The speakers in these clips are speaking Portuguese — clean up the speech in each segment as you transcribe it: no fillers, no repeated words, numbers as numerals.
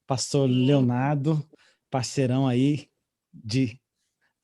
pastor Sim. Leonardo, parceirão aí de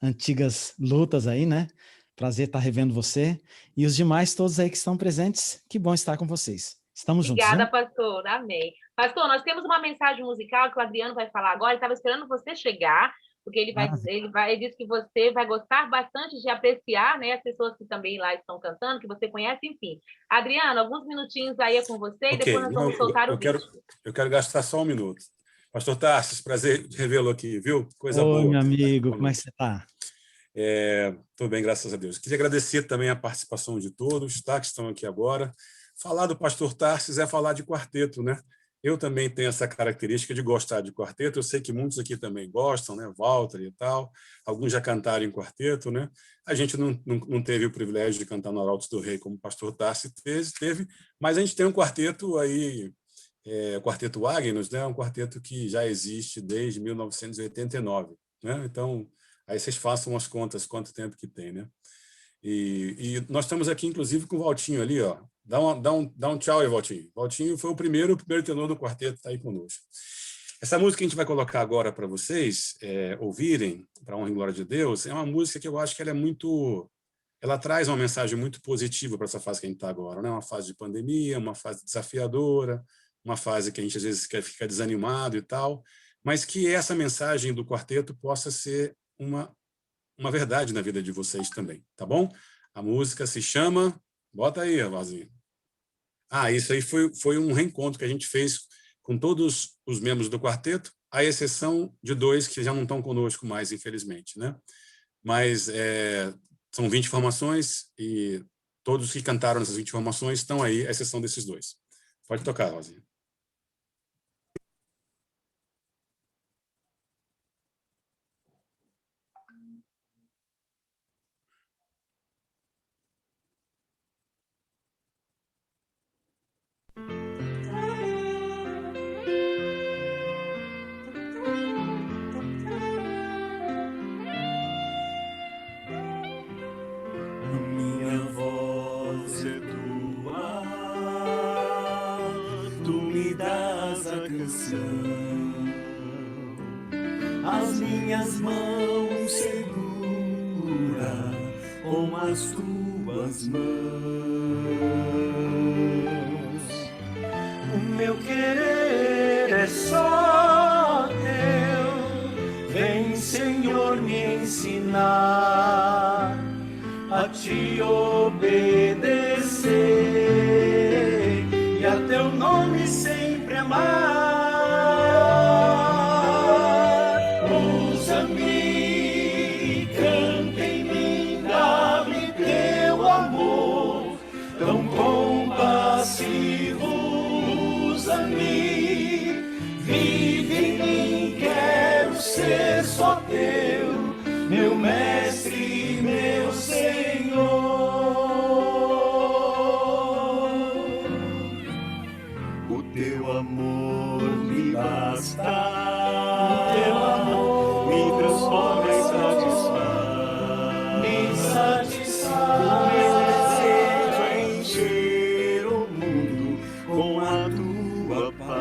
antigas lutas aí, né? Prazer estar revendo você. E os demais todos aí que estão presentes, que bom estar com vocês. Estamos juntos, Obrigada, viu? pastor. Amém. Pastor, nós temos uma mensagem musical que o Adriano vai falar agora. Ele estava esperando você chegar, porque Maravilha. ele disse que você vai gostar bastante de apreciar, né, as pessoas que também lá estão cantando, que você conhece, enfim. Adriano, alguns minutinhos aí é com você e depois Ok, nós não, vamos soltar o vídeo. eu quero gastar só um minuto. Pastor Tarsis, prazer de revê-lo aqui, viu? Coisa Oi, boa meu estar aqui amigo, como é que conosco. você está? Estou bem, graças a Deus. Queria agradecer também a participação de todos, tá, que estão aqui agora. Falar do pastor Tarsis é falar de quarteto, né? Eu também tenho essa característica de gostar de quarteto. Eu sei que muitos aqui também gostam, né? Walter e tal. Alguns já cantaram em quarteto, né? A gente não teve o privilégio de cantar no Arautos do Rei como o pastor Tarsis teve, mas a gente tem um quarteto aí, o Quarteto Agnus, né? Um quarteto que já existe desde 1989, né? Então, aí vocês façam as contas, quanto tempo que tem, né? E nós estamos aqui, inclusive, com o Valtinho ali, ó. Dá um tchau aí, Valtinho. Valtinho foi o primeiro tenor do quarteto, está aí conosco. Essa música que a gente vai colocar agora para vocês ouvirem, para a honra e glória de Deus, é uma música que eu acho que ela é muito... Ela traz uma mensagem muito positiva para essa fase que a gente está agora, né? Uma fase de pandemia, uma fase desafiadora, uma fase que a gente às vezes fica desanimado e tal, mas que essa mensagem do quarteto possa ser uma verdade na vida de vocês também, tá bom? A música se chama... Bota aí, Vazinho. Isso aí foi um reencontro que a gente fez com todos os membros do quarteto, à exceção de 2 que já não estão conosco mais, infelizmente, né? Mas são 20 formações e todos que cantaram nessas 20 formações estão aí, à exceção desses 2. Pode tocar, Rosinha. As minhas mãos segura com as tuas mãos. O meu querer é só teu. Vem, Senhor, me ensinar a te obedecer e a teu nome sempre amar. Ser só teu, meu mestre, meu Senhor. O teu amor me basta, o teu amor me transforma e satisfaz. O meu desejo é encher o mundo com a tua paz.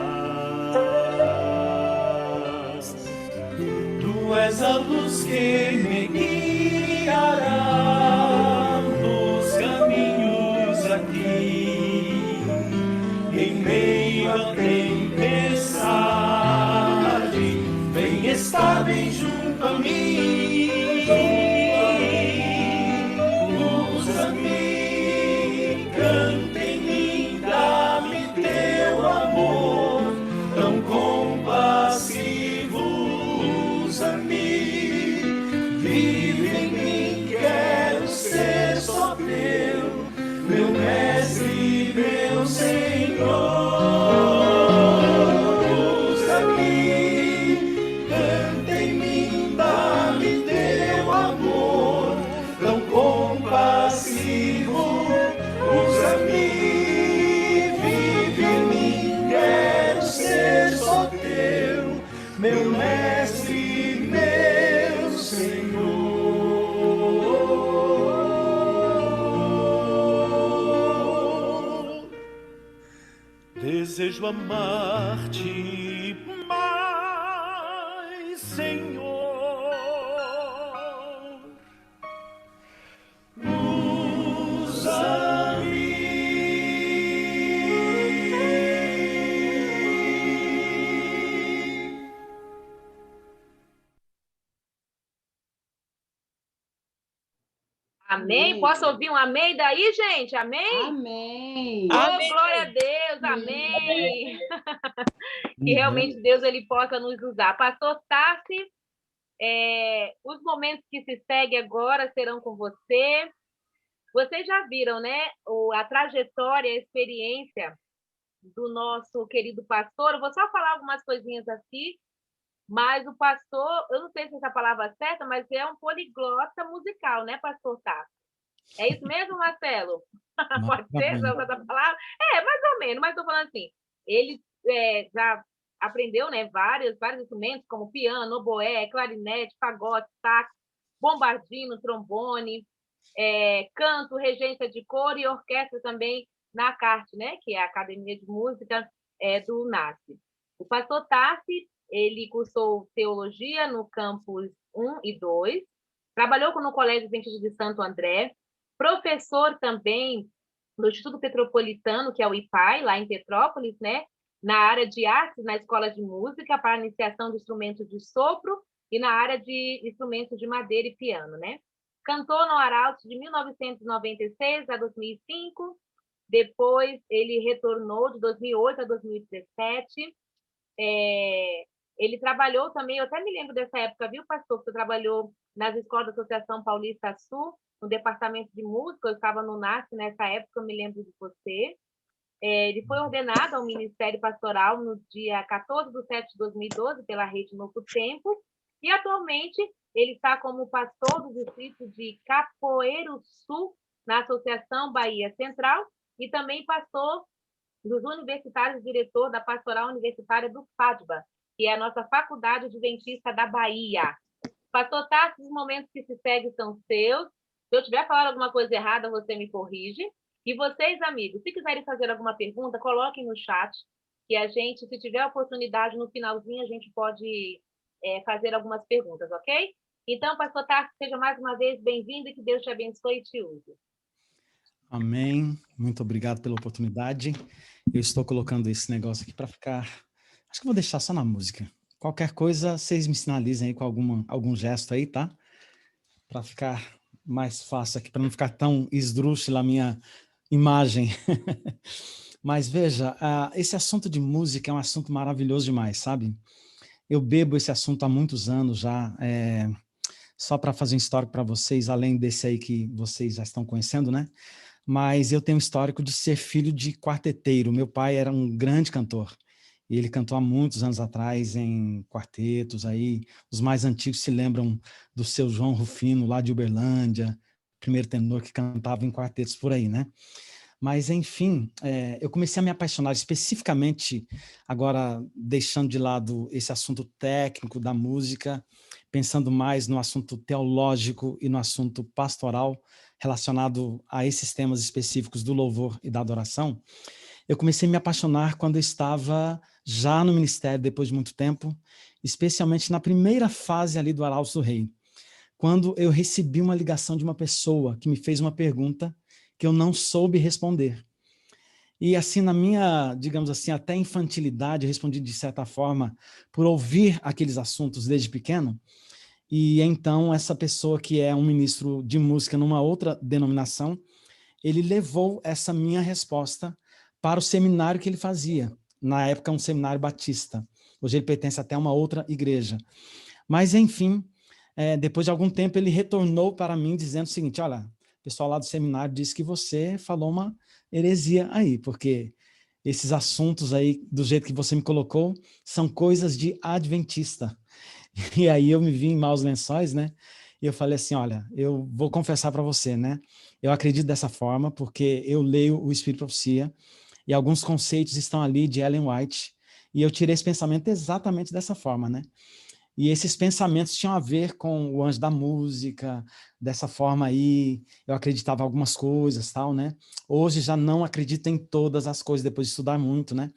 Tu és a luz que me guiará nos caminhos aqui, em meio à tempestade, vem estar bem junto a mim. Usa-me, canta em mim, dá-me teu amor tão compassivo. Vive em mim, quero ser só teu, meu mestre, meu Senhor. Usa-me, canta em mim, dá-me teu amor tão compassivo. Usa-me, vive em mim, quero ser só teu, meu mestre, meu Senhor. Desejo amar-te mais. Amém? Amém. Posso ouvir um amém daí, gente? Amém? Amém. Oh, glória a Deus, amém. Que realmente Deus ele possa nos usar. Pastor Tarsi, os momentos que se seguem agora serão com você. Vocês já viram, né, a trajetória, a experiência do nosso querido pastor. Eu vou só falar algumas coisinhas aqui, mas o pastor, eu não sei se essa palavra é certa, mas é um poliglota musical, né, pastor Tarsi? É isso mesmo, Marcelo? Pode ser essa palavra? Mais ou menos, mas estou falando assim, ele já aprendeu, né, vários instrumentos, como piano, oboé, clarinete, fagote, sax, bombardino, trombone, canto, regência de coro e orquestra também na CART, né, que é a Academia de Música do NASP. O pastor Tarsi, ele cursou teologia no campus 1 e 2, trabalhou no Colégio Adventista de Santo André, professor também no Instituto Petropolitano, que é o IPAI, lá em Petrópolis, né, na área de artes, na Escola de Música, para iniciação de instrumentos de sopro e na área de instrumentos de madeira e piano, né? Cantou no Arauto de 1996 a 2005, depois ele retornou de 2008 a 2017. Ele trabalhou também, eu até me lembro dessa época, viu, pastor, que você trabalhou nas escolas da Associação Paulista Sul, no departamento de música, eu estava no NASP nessa época, eu me lembro de você. Ele foi ordenado ao Ministério Pastoral no dia 14 de setembro de 2012 pela Rede Novo Tempo, e atualmente ele está como pastor do distrito de Capoeiro Sul, na Associação Bahia Central, e também pastor dos universitários, diretor da Pastoral Universitária do FADBA, que é a nossa Faculdade Adventista da Bahia. Pastor Tarso, os momentos que se seguem são seus. Se eu tiver falado alguma coisa errada, você me corrige. E vocês, amigos, se quiserem fazer alguma pergunta, coloquem no chat, que a gente, se tiver oportunidade, no finalzinho, a gente pode fazer algumas perguntas, ok? Então, pastor Tarso, seja mais uma vez bem-vindo e que Deus te abençoe e te use. Amém. Muito obrigado pela oportunidade. Eu estou colocando esse negócio aqui para ficar... Acho que vou deixar só na música. Qualquer coisa, vocês me sinalizem aí com algum gesto aí, tá? Para ficar mais fácil aqui, para não ficar tão esdrúxula a minha imagem. Mas veja, esse assunto de música é um assunto maravilhoso demais, sabe? Eu bebo esse assunto há muitos anos já, só para fazer um histórico para vocês, além desse aí que vocês já estão conhecendo, né? Mas eu tenho um histórico de ser filho de quarteteiro. Meu pai era um grande cantor. E ele cantou há muitos anos atrás em quartetos aí. Os mais antigos se lembram do seu João Rufino, lá de Uberlândia, primeiro tenor que cantava em quartetos por aí, né? Mas, enfim, eu comecei a me apaixonar especificamente, agora deixando de lado esse assunto técnico da música, pensando mais no assunto teológico e no assunto pastoral relacionado a esses temas específicos do louvor e da adoração. Eu comecei a me apaixonar quando eu estava já no ministério, depois de muito tempo, especialmente na primeira fase ali do Arautos do Rei, quando eu recebi uma ligação de uma pessoa que me fez uma pergunta que eu não soube responder. E assim, na minha, digamos assim, até infantilidade, eu respondi de certa forma por ouvir aqueles assuntos desde pequeno. E então essa pessoa que é um ministro de música numa outra denominação, ele levou essa minha resposta para o seminário que ele fazia. Na época, um seminário batista. Hoje ele pertence até a uma outra igreja. Mas, enfim, depois de algum tempo, ele retornou para mim dizendo o seguinte: olha, o pessoal lá do seminário disse que você falou uma heresia aí, porque esses assuntos aí, do jeito que você me colocou, são coisas de adventista. E aí eu me vi em maus lençóis, né? E eu falei assim, olha, eu vou confessar para você, né? Eu acredito dessa forma porque eu leio o Espírito de Profecia e alguns conceitos estão ali de Ellen White e eu tirei esse pensamento exatamente dessa forma, né? E esses pensamentos tinham a ver com o anjo da música, dessa forma aí, eu acreditava em algumas coisas, tal, né? Hoje já não acredito em todas as coisas, depois de estudar muito, né?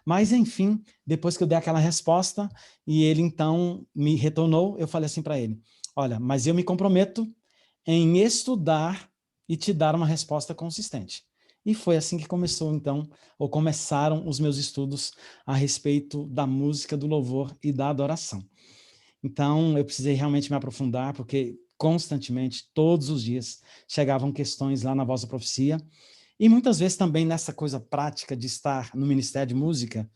Mas, enfim, depois que eu dei aquela resposta, e ele então me retornou, eu falei assim para ele, olha, mas eu me comprometo em estudar e te dar uma resposta consistente. E foi assim que começou, então, ou começaram os meus estudos a respeito da música, do louvor e da adoração. Então, eu precisei realmente me aprofundar, porque constantemente, todos os dias, chegavam questões lá na Voz da Profecia, e muitas vezes também nessa coisa prática de estar no Ministério de Música,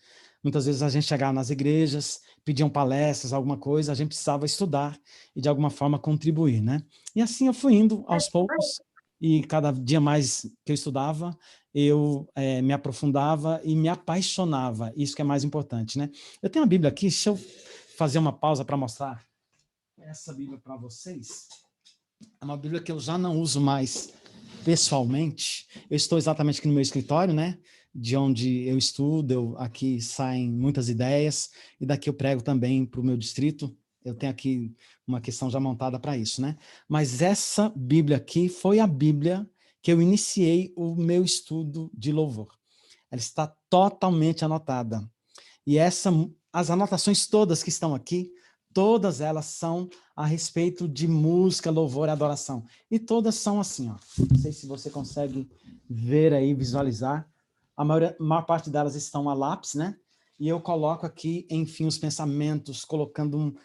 muitas vezes a gente chegava nas igrejas, pediam palestras, alguma coisa, a gente precisava estudar e de alguma forma contribuir, né? E assim eu fui indo aos poucos, e cada dia mais que eu estudava, eu me aprofundava e me apaixonava, isso que é mais importante, né? Eu tenho a Bíblia aqui, deixa eu fazer uma pausa para mostrar essa Bíblia para vocês. É uma Bíblia que eu já não uso mais pessoalmente. Eu estou exatamente aqui no meu escritório, né? De onde eu estudo, aqui saem muitas ideias, e daqui eu prego também para o meu distrito. Eu tenho aqui uma questão já montada para isso, né? Mas essa Bíblia aqui foi a Bíblia que eu iniciei o meu estudo de louvor. Ela está totalmente anotada. E as anotações todas que estão aqui, todas elas são a respeito de música, louvor e adoração. E todas são assim, ó. Não sei se você consegue ver aí, visualizar. A maior parte delas estão a lápis, né? E eu coloco aqui, enfim, os pensamentos, colocando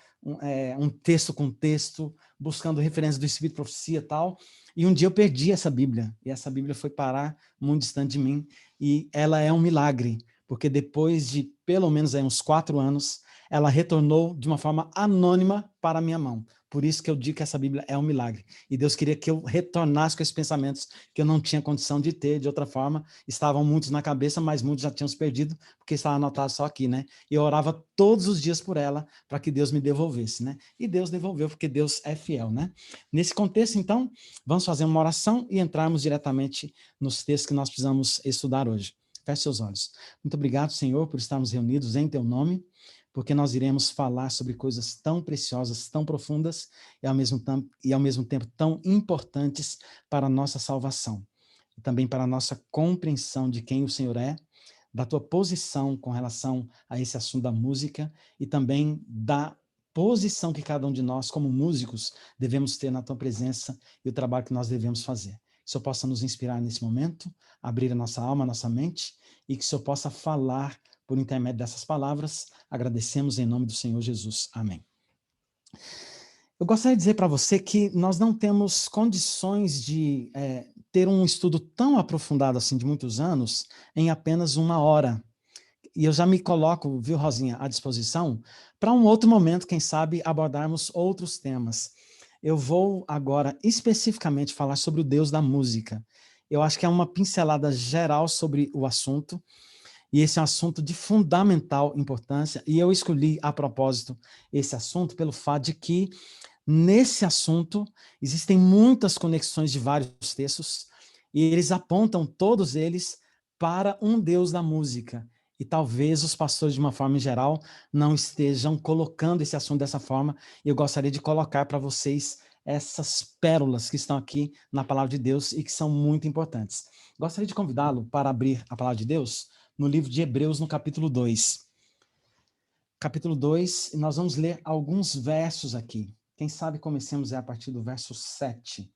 um texto com texto, buscando referências do Espírito, profecia e tal. E um dia eu perdi essa Bíblia, e essa Bíblia foi parar muito distante de mim, e ela é um milagre, porque depois de pelo menos aí uns 4 anos, ela retornou de uma forma anônima para a minha mão. Por isso que eu digo que essa Bíblia é um milagre. E Deus queria que eu retornasse com esses pensamentos que eu não tinha condição de ter de outra forma. Estavam muitos na cabeça, mas muitos já tinham se perdido, porque estava anotado só aqui, né? E eu orava todos os dias por ela, para que Deus me devolvesse, né? E Deus devolveu, porque Deus é fiel, né? Nesse contexto, então, vamos fazer uma oração e entrarmos diretamente nos textos que nós precisamos estudar hoje. Feche seus olhos. Muito obrigado, Senhor, por estarmos reunidos em Teu nome, porque nós iremos falar sobre coisas tão preciosas, tão profundas e ao mesmo tempo tão importantes para a nossa salvação. E também para a nossa compreensão de quem o Senhor é, da Tua posição com relação a esse assunto da música e também da posição que cada um de nós, como músicos, devemos ter na Tua presença e o trabalho que nós devemos fazer. Que o Senhor possa nos inspirar nesse momento, abrir a nossa alma, a nossa mente, e que o Senhor possa falar por intermédio dessas palavras. Agradecemos em nome do Senhor Jesus. Amém. Eu gostaria de dizer para você que nós não temos condições de ter um estudo tão aprofundado assim, de muitos anos, em apenas 1 hora. E eu já me coloco, viu, Rosinha, à disposição, para um outro momento, quem sabe, abordarmos outros temas. Eu vou agora especificamente falar sobre o Deus da música. Eu acho que é uma pincelada geral sobre o assunto, e esse é um assunto de fundamental importância, e eu escolhi, a propósito, esse assunto pelo fato de que, nesse assunto, existem muitas conexões de vários textos, e eles apontam, todos eles, para um Deus da música. E talvez os pastores, de uma forma geral, não estejam colocando esse assunto dessa forma, e eu gostaria de colocar para vocês essas pérolas que estão aqui na Palavra de Deus e que são muito importantes. Gostaria de convidá-lo para abrir a Palavra de Deus no livro de Hebreus, no capítulo 2. Capítulo 2, e nós vamos ler alguns versos aqui. Quem sabe comecemos a partir do verso 7.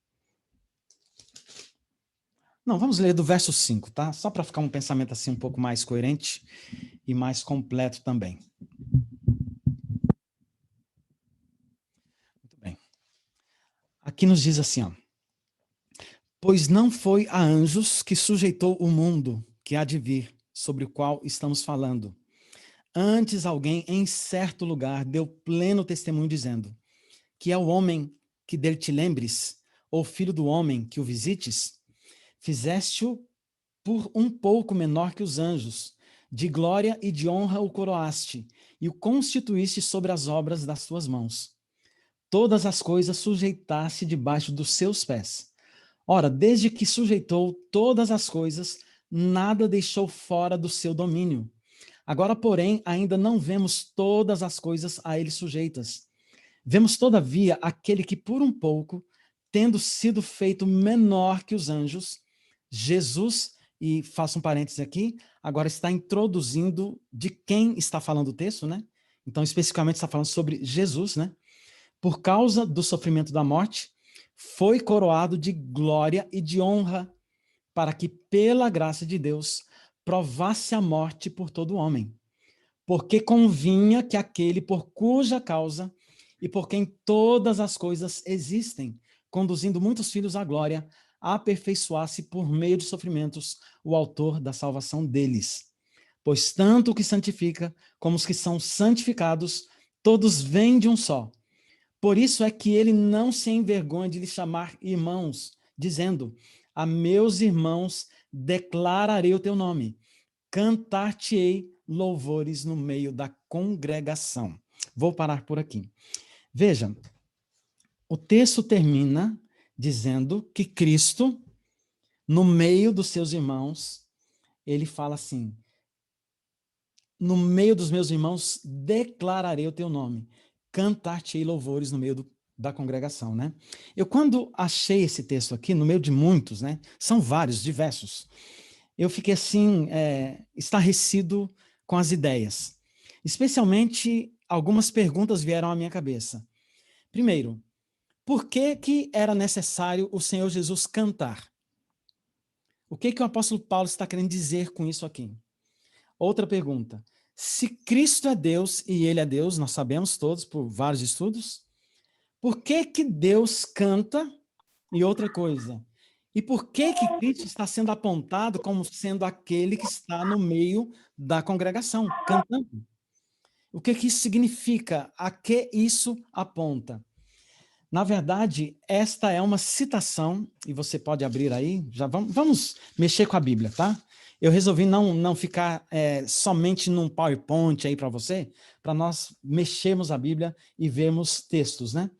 Não, vamos ler do verso 5, tá? Só para ficar um pensamento assim um pouco mais coerente e mais completo também. Muito bem. Aqui nos diz assim, ó. Pois não foi a anjos que sujeitou o mundo que há de vir, sobre o qual estamos falando. Antes alguém em certo lugar deu pleno testemunho dizendo, que é o homem que dele te lembres, ou filho do homem que o visites, fizeste-o por um pouco menor que os anjos, de glória e de honra o coroaste, e o constituíste sobre as obras das tuas mãos. Todas as coisas sujeitaste debaixo dos seus pés. Ora, desde que sujeitou todas as coisas, nada deixou fora do seu domínio. Agora, porém, ainda não vemos todas as coisas a ele sujeitas. Vemos, todavia, aquele que por um pouco, tendo sido feito menor que os anjos, Jesus, e faço um parêntese aqui, agora está introduzindo de quem está falando o texto, né? Então, especificamente, está falando sobre Jesus, né? Por causa do sofrimento da morte, foi coroado de glória e de honra, para que, pela graça de Deus, provasse a morte por todo homem. Porque convinha que aquele por cuja causa e por quem todas as coisas existem, conduzindo muitos filhos à glória, a aperfeiçoar-se por meio de sofrimentos, o autor da salvação deles. Pois tanto o que santifica como os que são santificados, todos vêm de um só. Por isso é que ele não se envergonha de lhes chamar irmãos, dizendo: a meus irmãos declararei o teu nome, cantar-te-ei louvores no meio da congregação. Vou parar por aqui. Veja, o texto termina dizendo que Cristo, no meio dos seus irmãos, ele fala assim: no meio dos meus irmãos declararei o teu nome, cantar-te-ei louvores no meio da congregação, né? Eu, quando achei esse texto aqui, no meio de muitos, né? São vários, diversos. Eu fiquei assim, estarrecido com as ideias. Especialmente, algumas perguntas vieram à minha cabeça. Primeiro, por que que era necessário o Senhor Jesus cantar? O que que o apóstolo Paulo está querendo dizer com isso aqui? Outra pergunta. Se Cristo é Deus e ele é Deus, nós sabemos todos por vários estudos, por que que Deus canta? E outra coisa, e por que que Cristo está sendo apontado como sendo aquele que está no meio da congregação, cantando? O que que isso significa? A que isso aponta? Na verdade, esta é uma citação, e você pode abrir aí, já vamos mexer com a Bíblia, tá? Eu resolvi não ficar somente num PowerPoint aí para você, para nós mexermos a Bíblia e vermos textos, né?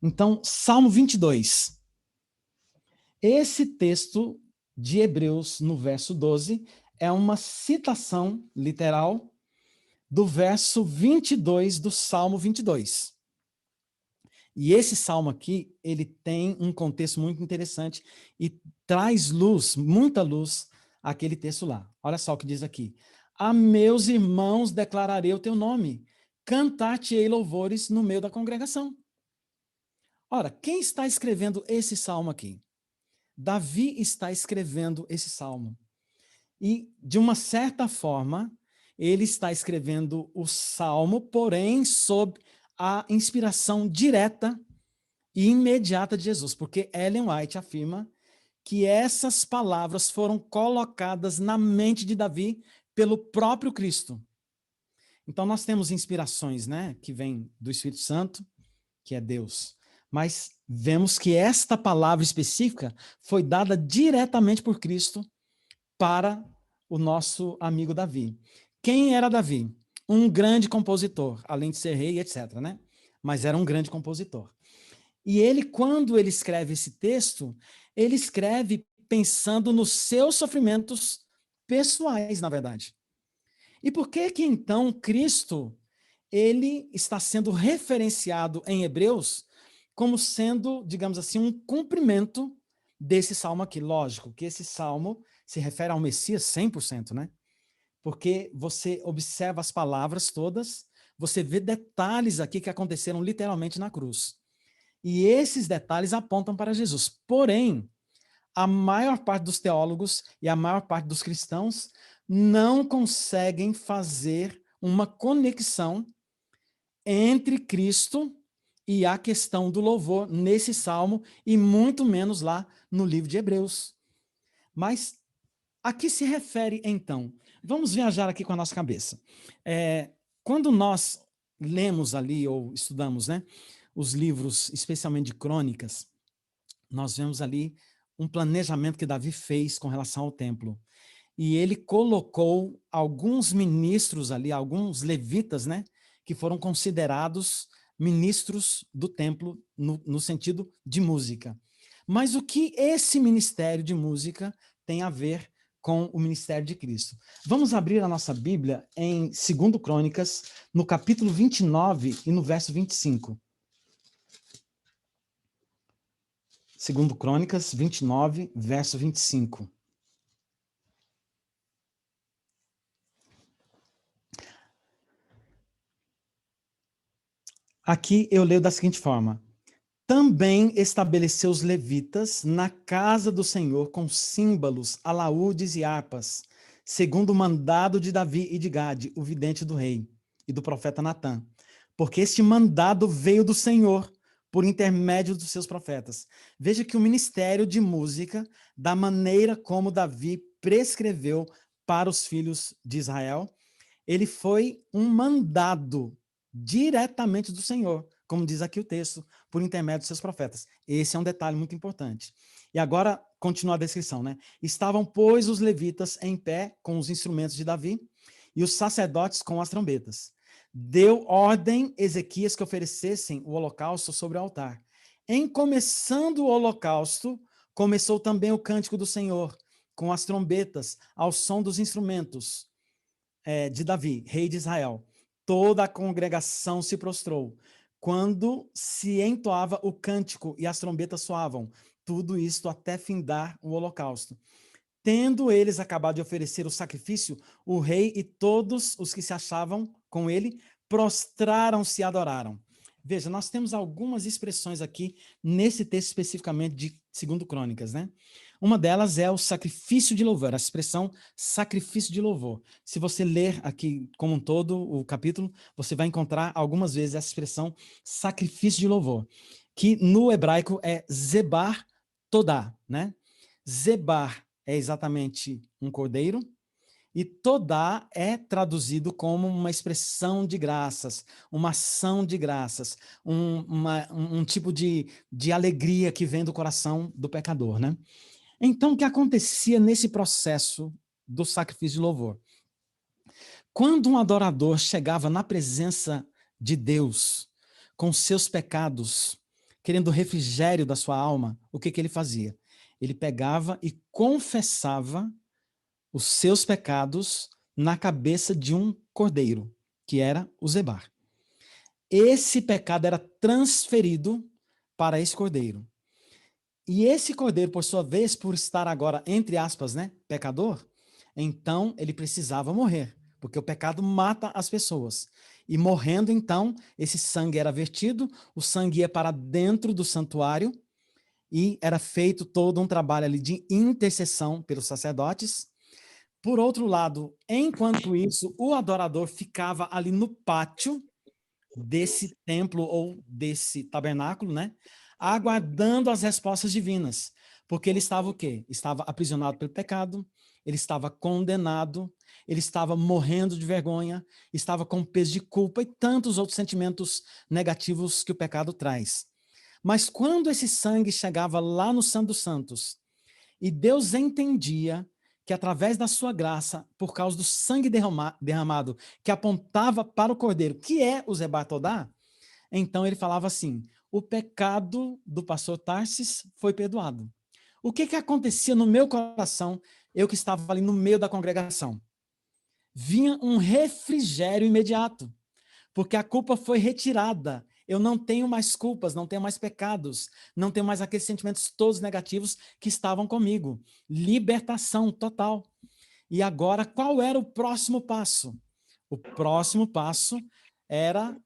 Então, Salmo 22. Esse texto de Hebreus, no verso 12, é uma citação literal do verso 22 do Salmo 22. E esse salmo aqui, ele tem um contexto muito interessante e traz luz, muita luz, àquele texto lá. Olha só o que diz aqui. A meus irmãos declararei o teu nome, cantar-te-ei louvores no meio da congregação. Ora, quem está escrevendo esse salmo aqui? Davi está escrevendo esse salmo. E, de uma certa forma, ele está escrevendo o salmo, porém, sob a inspiração direta e imediata de Jesus, porque Ellen White afirma que essas palavras foram colocadas na mente de Davi pelo próprio Cristo. Então nós temos inspirações, né, que vêm do Espírito Santo, que é Deus, mas vemos que esta palavra específica foi dada diretamente por Cristo para o nosso amigo Davi. Quem era Davi? Um grande compositor, além de ser rei, etc., né? Mas era um grande compositor. E ele, quando ele escreve esse texto, ele escreve pensando nos seus sofrimentos pessoais, na verdade. E por que que, então, Cristo, ele está sendo referenciado em Hebreus como sendo, digamos assim, um cumprimento desse salmo aqui? Lógico que esse salmo se refere ao Messias 100%, né? Porque você observa as palavras todas, você vê detalhes aqui que aconteceram literalmente na cruz. E esses detalhes apontam para Jesus. Porém, a maior parte dos teólogos e a maior parte dos cristãos não conseguem fazer uma conexão entre Cristo e a questão do louvor nesse salmo, e muito menos lá no livro de Hebreus. Mas a que se refere, então? Vamos viajar aqui com a nossa cabeça. Quando nós lemos ali, ou estudamos, né, os livros, especialmente de crônicas, nós vemos ali um planejamento que Davi fez com relação ao templo. E ele colocou alguns ministros ali, alguns levitas, né, que foram considerados ministros do templo no sentido de música. Mas o que esse ministério de música tem a ver com o ministério de Cristo? Vamos abrir a nossa Bíblia em 2 Crônicas, no capítulo 29 e no verso 25. 2 Crônicas 29, verso 25. Aqui eu leio da seguinte forma: também estabeleceu os levitas na casa do Senhor com símbolos, alaúdes e harpas, segundo o mandado de Davi e de Gade, o vidente do rei. e do profeta Natã, porque este mandado veio do Senhor por intermédio dos seus profetas. Veja que o ministério de música, da maneira como Davi prescreveu para os filhos de Israel, ele foi um mandado diretamente do Senhor, como diz aqui o texto, por intermédio dos seus profetas. Esse é um detalhe muito importante. E agora, continua a descrição, né? Estavam, pois, os levitas em pé com os instrumentos de Davi e os sacerdotes com as trombetas. Deu ordem Ezequias que oferecessem o holocausto sobre o altar. Em começando o holocausto, começou também o cântico do Senhor, com as trombetas, ao som dos instrumentos de Davi, rei de Israel. Toda a congregação se prostrou. Quando se entoava o cântico e as trombetas soavam, tudo isto até findar o holocausto. Tendo eles acabado de oferecer o sacrifício, o rei e todos os que se achavam com ele prostraram-se e adoraram. Veja, nós temos algumas expressões aqui nesse texto especificamente de 2 Crônicas, né? Uma delas é o sacrifício de louvor, a expressão sacrifício de louvor. Se você ler aqui como um todo o capítulo, você vai encontrar algumas vezes essa expressão sacrifício de louvor, que no hebraico é zebar todá, né? Zebar é exatamente um cordeiro, e todá é traduzido como uma expressão de graças, uma ação de graças, um tipo de alegria que vem do coração do pecador, né? Então, o que acontecia nesse processo do sacrifício de louvor? Quando um adorador chegava na presença de Deus, com seus pecados, querendo refrigério da sua alma, o que ele fazia? Ele pegava e confessava os seus pecados na cabeça de um cordeiro, que era o zebar. Esse pecado era transferido para esse cordeiro. E esse cordeiro, por sua vez, por estar agora, entre aspas, né, pecador, então ele precisava morrer, porque o pecado mata as pessoas. E morrendo, então, esse sangue era vertido, o sangue ia para dentro do santuário, e era feito todo um trabalho ali de intercessão pelos sacerdotes. Por outro lado, enquanto isso, o adorador ficava ali no pátio desse templo ou desse tabernáculo, né? Aguardando as respostas divinas. Porque ele estava o quê? Estava aprisionado pelo pecado, ele estava condenado, ele estava morrendo de vergonha, estava com peso de culpa e tantos outros sentimentos negativos que o pecado traz. Mas quando esse sangue chegava lá no Santo dos Santos, e Deus entendia que através da sua graça, por causa do sangue derramado, que apontava para o cordeiro, que é o Zebar Todá, então ele falava assim, o pecado do pastor Tarsis foi perdoado. O que acontecia no meu coração, eu que estava ali no meio da congregação? Vinha um refrigério imediato, porque a culpa foi retirada. Eu não tenho mais culpas, não tenho mais pecados, não tenho mais aqueles sentimentos todos negativos que estavam comigo. Libertação total. E agora, qual era o próximo passo? O próximo passo era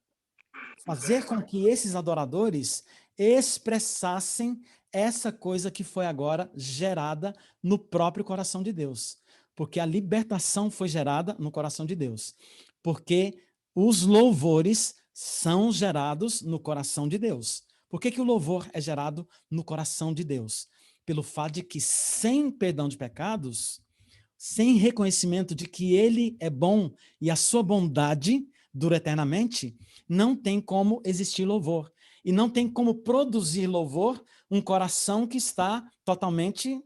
fazer com que esses adoradores expressassem essa coisa que foi agora gerada no próprio coração de Deus. Porque a libertação foi gerada no coração de Deus. Porque os louvores são gerados no coração de Deus. Por que o louvor é gerado no coração de Deus? Pelo fato de que sem perdão de pecados, sem reconhecimento de que ele é bom e a sua bondade dura eternamente, não tem como existir louvor. E não tem como produzir louvor um coração que está totalmente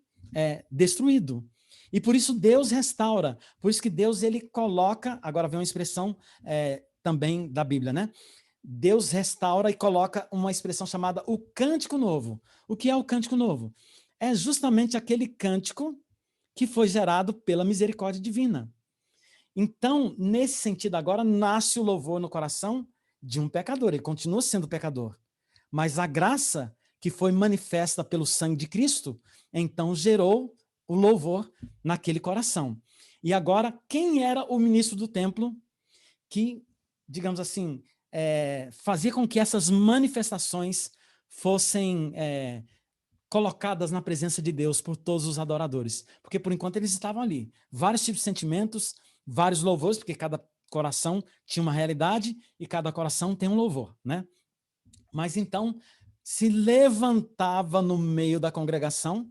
destruído. E por isso Deus restaura, por isso que Deus ele coloca, agora vem uma expressão também da Bíblia, né? Deus restaura e coloca uma expressão chamada o cântico novo. O que é o cântico novo? É justamente aquele cântico que foi gerado pela misericórdia divina. Então, nesse sentido agora, nasce o louvor no coração de um pecador, ele continua sendo pecador. Mas a graça que foi manifesta pelo sangue de Cristo, então gerou o louvor naquele coração. E agora, quem era o ministro do templo que, digamos assim, fazia com que essas manifestações fossem colocadas na presença de Deus por todos os adoradores? Porque, por enquanto, eles estavam ali. Vários tipos de sentimentos, vários louvores, porque coração tinha uma realidade e cada coração tem um louvor, né? Mas então se levantava no meio da congregação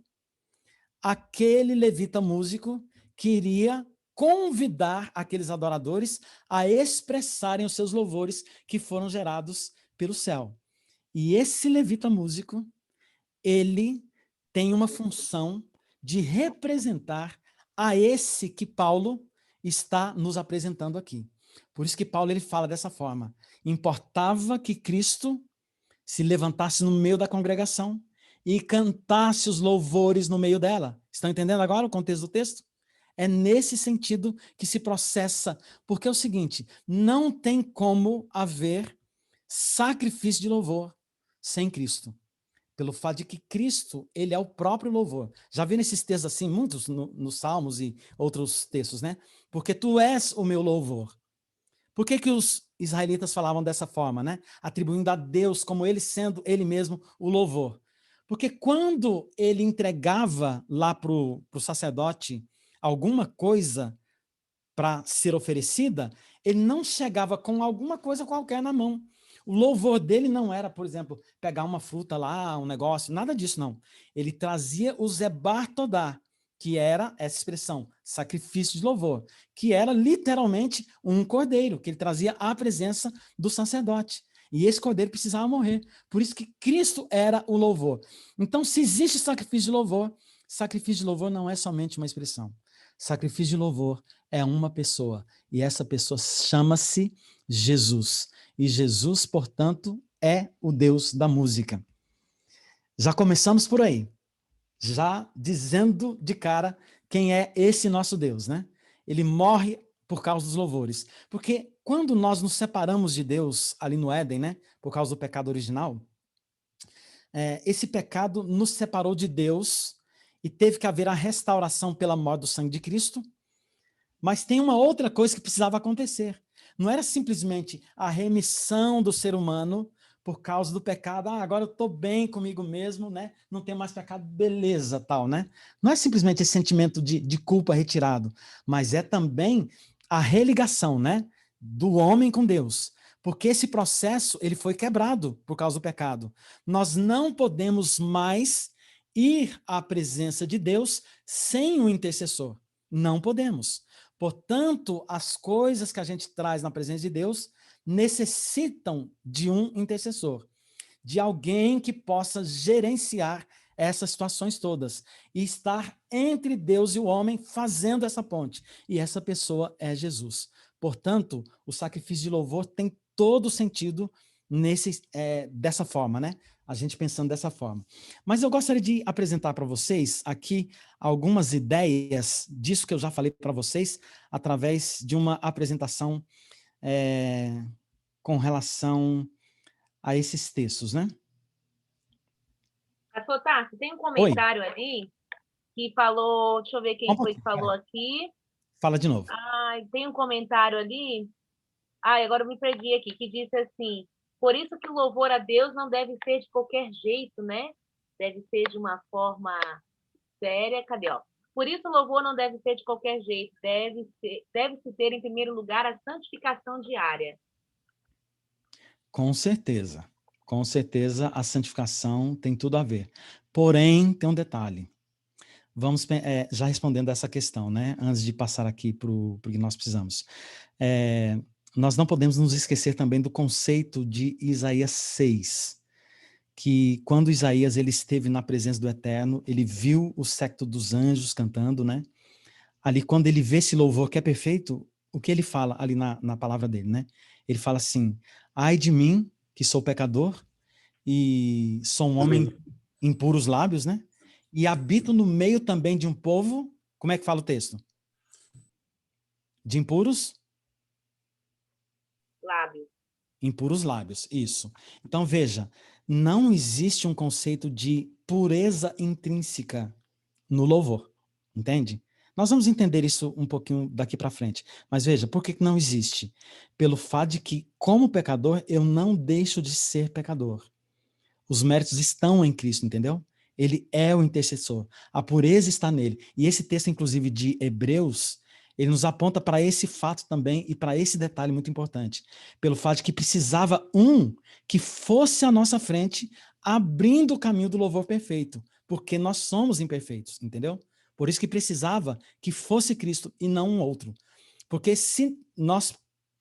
aquele levita músico que iria convidar aqueles adoradores a expressarem os seus louvores que foram gerados pelo céu. E esse levita músico, ele tem uma função de representar a esse que Paulo está nos apresentando aqui. Por isso que Paulo ele fala dessa forma: importava que Cristo se levantasse no meio da congregação e cantasse os louvores no meio dela. Estão entendendo agora o contexto do texto? É nesse sentido que se processa, porque é o seguinte, não tem como haver sacrifício de louvor sem Cristo. Pelo fato de que Cristo, ele é o próprio louvor. Já viram esses textos assim, muitos nos Salmos e outros textos, né? Porque tu és o meu louvor. Por que os israelitas falavam dessa forma, né? Atribuindo a Deus como ele sendo ele mesmo o louvor. Porque quando ele entregava lá para o sacerdote alguma coisa para ser oferecida, ele não chegava com alguma coisa qualquer na mão. O louvor dele não era, por exemplo, pegar uma fruta lá, um negócio, nada disso não. Ele trazia o zebar todá, que era essa expressão, sacrifício de louvor, que era literalmente um cordeiro, que ele trazia à presença do sacerdote. E esse cordeiro precisava morrer. Por isso que Cristo era o louvor. Então, se existe sacrifício de louvor não é somente uma expressão. Sacrifício de louvor é uma pessoa. E essa pessoa chama-se Jesus. E Jesus, portanto, é o Deus da música. Já começamos por aí. Já dizendo de cara quem é esse nosso Deus, né? Ele morre por causa dos louvores. Porque quando nós nos separamos de Deus ali no Éden, né? Por causa do pecado original, esse pecado nos separou de Deus e teve que haver a restauração pela morte do sangue de Cristo. Mas tem uma outra coisa que precisava acontecer. Não era simplesmente a remissão do ser humano por causa do pecado. Agora eu estou bem comigo mesmo, né? Não tenho mais pecado, beleza, tal, né? Não é simplesmente esse sentimento de culpa retirado, mas é também a religação, né? Do homem com Deus. Porque esse processo, ele foi quebrado por causa do pecado. Nós não podemos mais ir à presença de Deus sem um intercessor. Não podemos. Portanto, as coisas que a gente traz na presença de Deus necessitam de um intercessor, de alguém que possa gerenciar essas situações todas e estar entre Deus e o homem fazendo essa ponte. E essa pessoa é Jesus. Portanto, o sacrifício de louvor tem todo sentido dessa forma, né? A gente pensando dessa forma. Mas eu gostaria de apresentar para vocês aqui algumas ideias disso que eu já falei para vocês através de uma apresentação com relação a esses textos, né? Pastor Tarso, tem um comentário ali que falou, deixa eu ver quem foi que falou aqui. Fala de novo. Tem um comentário ali, agora eu me perdi aqui, que disse assim, por isso que o louvor a Deus não deve ser de qualquer jeito, né? Deve ser de uma forma séria. Cadê, ó? Por isso o louvor não deve ser de qualquer jeito, deve-se ter em primeiro lugar a santificação diária. Com certeza a santificação tem tudo a ver. Porém, tem um detalhe. Vamos já respondendo essa questão, né? Antes de passar aqui para o que nós precisamos. Nós não podemos nos esquecer também do conceito de Isaías 6, que quando Isaías ele esteve na presença do Eterno, ele viu o séquito dos anjos cantando, né? Ali, quando ele vê esse louvor que é perfeito, o que ele fala ali na palavra dele, né? Ele fala assim, ai de mim, que sou pecador, e sou um homem impuros lábios, né? E habito no meio também de um povo, como é que fala o texto? De impuros? Lábios. Impuros lábios, isso. Então, veja, não existe um conceito de pureza intrínseca no louvor, entende? Nós vamos entender isso um pouquinho daqui para frente. Mas veja, por que não existe? Pelo fato de que, como pecador, eu não deixo de ser pecador. Os méritos estão em Cristo, entendeu? Ele é o intercessor. A pureza está nele. E esse texto, inclusive, de Hebreus, Ele nos aponta para esse fato também e para esse detalhe muito importante, pelo fato de que precisava um que fosse à nossa frente, abrindo o caminho do louvor perfeito, porque nós somos imperfeitos, entendeu? Por isso que precisava que fosse Cristo e não um outro. Porque se nós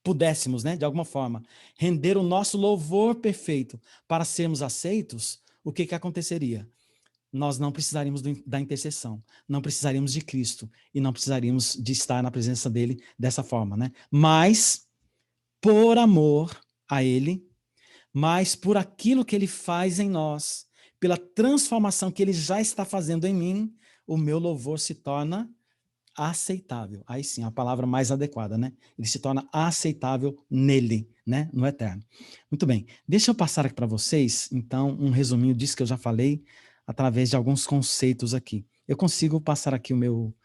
pudéssemos, né, de alguma forma, render o nosso louvor perfeito para sermos aceitos, o que aconteceria? Nós não precisaríamos da intercessão, não precisaríamos de Cristo e não precisaríamos de estar na presença dele dessa forma, né? Mas, por amor a ele, mas por aquilo que ele faz em nós, pela transformação que ele já está fazendo em mim, o meu louvor se torna aceitável. Aí sim, a palavra mais adequada, né? Ele se torna aceitável nele, né? No eterno. Muito bem. Deixa eu passar aqui para vocês, então, um resuminho disso que eu já falei, através de alguns conceitos aqui. Eu consigo passar aqui o meu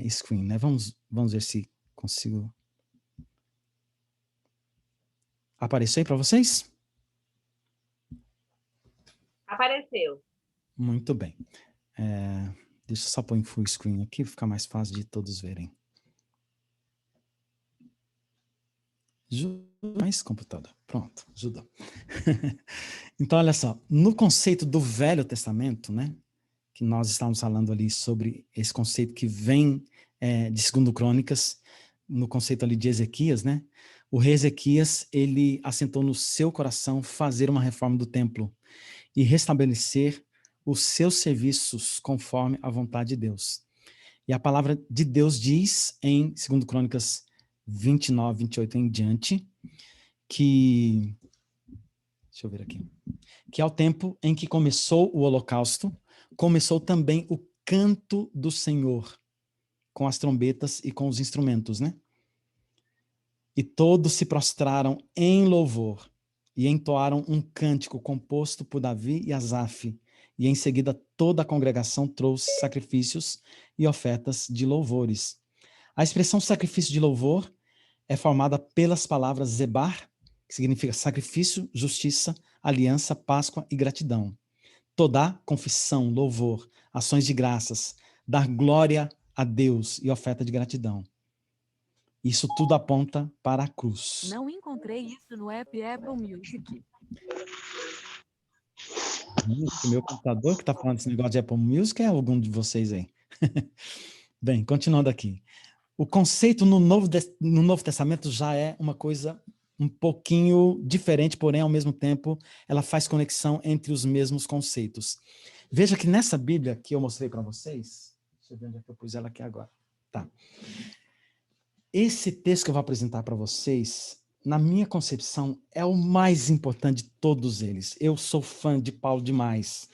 screen, né? Vamos ver se consigo. Apareceu aí para vocês? Apareceu. Muito bem. Deixa eu só pôr em full screen aqui, fica mais fácil de todos verem. Mais computador. Pronto, ajudou. Então, olha só, no conceito do Velho Testamento, né, que nós estávamos falando ali sobre esse conceito que vem de 2 Crônicas, no conceito ali de Ezequias, né, o rei Ezequias, ele assentou no seu coração fazer uma reforma do templo e restabelecer os seus serviços conforme a vontade de Deus. E a palavra de Deus diz em 2 Crônicas 29, 28 em diante, que, deixa eu ver aqui, que ao tempo em que começou o holocausto, começou também o canto do Senhor, com as trombetas e com os instrumentos, né? E todos se prostraram em louvor e entoaram um cântico composto por Davi e Asaf, e em seguida toda a congregação trouxe sacrifícios e ofertas de louvores. A expressão sacrifício de louvor é formada pelas palavras Zebar, que significa sacrifício, justiça, aliança, Páscoa e gratidão. Toda confissão, louvor, ações de graças, dar glória a Deus e oferta de gratidão. Isso tudo aponta para a cruz. Não encontrei isso no app Apple Music. O meu computador que está falando esse negócio de Apple Music é algum de vocês aí? Bem, continuando aqui. O conceito no Novo Testamento já é uma coisa um pouquinho diferente, porém, ao mesmo tempo, ela faz conexão entre os mesmos conceitos. Veja que nessa Bíblia que eu mostrei para vocês, deixa eu ver onde é que eu pus ela aqui agora. Tá. Esse texto que eu vou apresentar para vocês, na minha concepção, é o mais importante de todos eles. Eu sou fã de Paulo demais,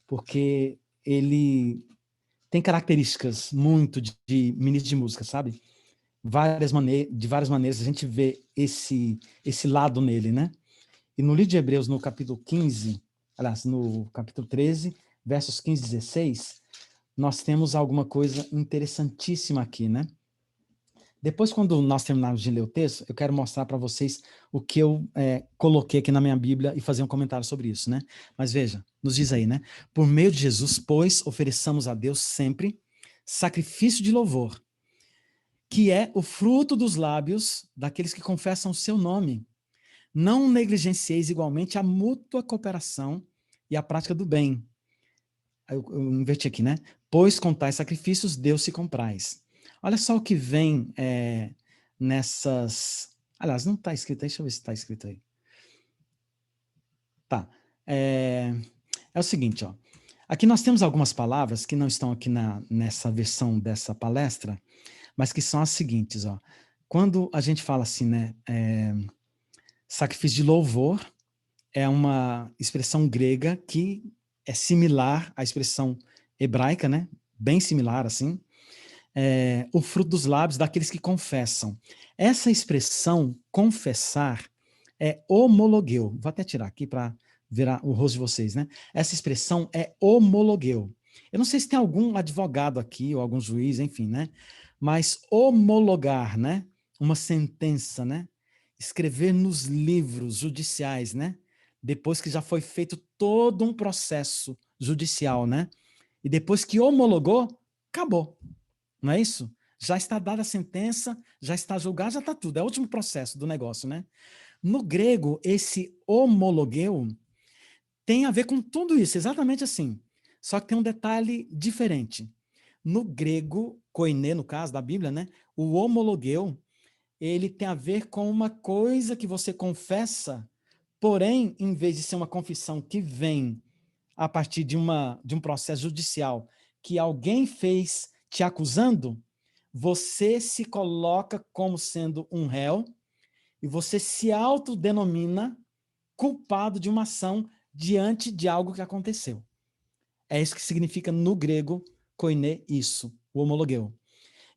porque ele tem características muito de ministro de música, sabe? De várias maneiras a gente vê esse lado nele, né? E no livro de Hebreus, no capítulo 15, aliás, no capítulo 13, versos 15 e 16, nós temos alguma coisa interessantíssima aqui, né? Depois, quando nós terminarmos de ler o texto, eu quero mostrar para vocês o que eu coloquei aqui na minha Bíblia e fazer um comentário sobre isso, né? Mas veja, nos diz aí, né? Por meio de Jesus, pois, ofereçamos a Deus sempre sacrifício de louvor, que é o fruto dos lábios daqueles que confessam o seu nome. Não negligencieis igualmente a mútua cooperação e a prática do bem. Eu inverti aqui, né? Pois com tais sacrifícios Deus se compraz. Olha só o que vem nessas... Aliás, não está escrito aí, deixa eu ver se está escrito aí. Tá. É o seguinte, ó. Aqui nós temos algumas palavras que não estão aqui nessa versão dessa palestra, mas que são as seguintes, ó. Quando a gente fala assim, né, sacrifício de louvor é uma expressão grega que é similar à expressão hebraica, né, bem similar assim, o fruto dos lábios daqueles que confessam. Essa expressão confessar é homologueu. Vou até tirar aqui para ver o rosto de vocês, né? Essa expressão é homologueu. Eu não sei se tem algum advogado aqui ou algum juiz, enfim, né? Mas homologar, né? Uma sentença, né? Escrever nos livros judiciais, né? Depois que já foi feito todo um processo judicial, né? E depois que homologou, acabou. Não é isso? já está dada a sentença, já está julgado, já está tudo. É o último processo do negócio, né? No grego, esse homologeu tem a ver com tudo isso, exatamente assim. Só que tem um detalhe diferente. No grego, koiné, no caso da Bíblia, né? O homologeu, ele tem a ver com uma coisa que você confessa, porém, em vez de ser uma confissão que vem a partir de um processo judicial que alguém fez te acusando, você se coloca como sendo um réu e você se autodenomina culpado de uma ação diante de algo que aconteceu. É isso que significa no grego koiné, isso, o homologeu.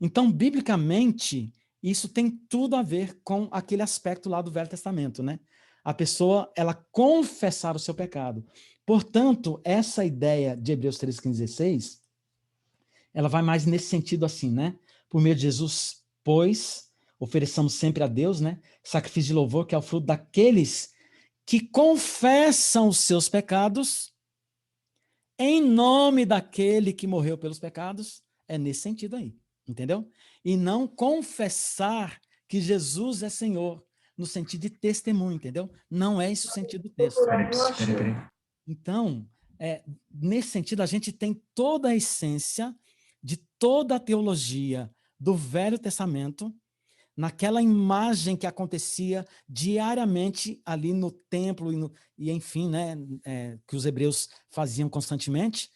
Então, biblicamente, isso tem tudo a ver com aquele aspecto lá do Velho Testamento, né? A pessoa, ela confessar o seu pecado. Portanto, essa ideia de Hebreus 13, 15, 16, ela vai mais nesse sentido assim, né? Por meio de Jesus, pois, ofereçamos sempre a Deus, né? Sacrifício de louvor, que é o fruto daqueles que confessam os seus pecados em nome daquele que morreu pelos pecados. É nesse sentido aí, entendeu? E não confessar que Jesus é Senhor, no sentido de testemunho, entendeu? Não é esse o sentido do texto. Peraí. Então, nesse sentido, a gente tem toda a essência de toda a teologia do Velho Testamento, naquela imagem que acontecia diariamente ali no templo e enfim, né, que os hebreus faziam constantemente.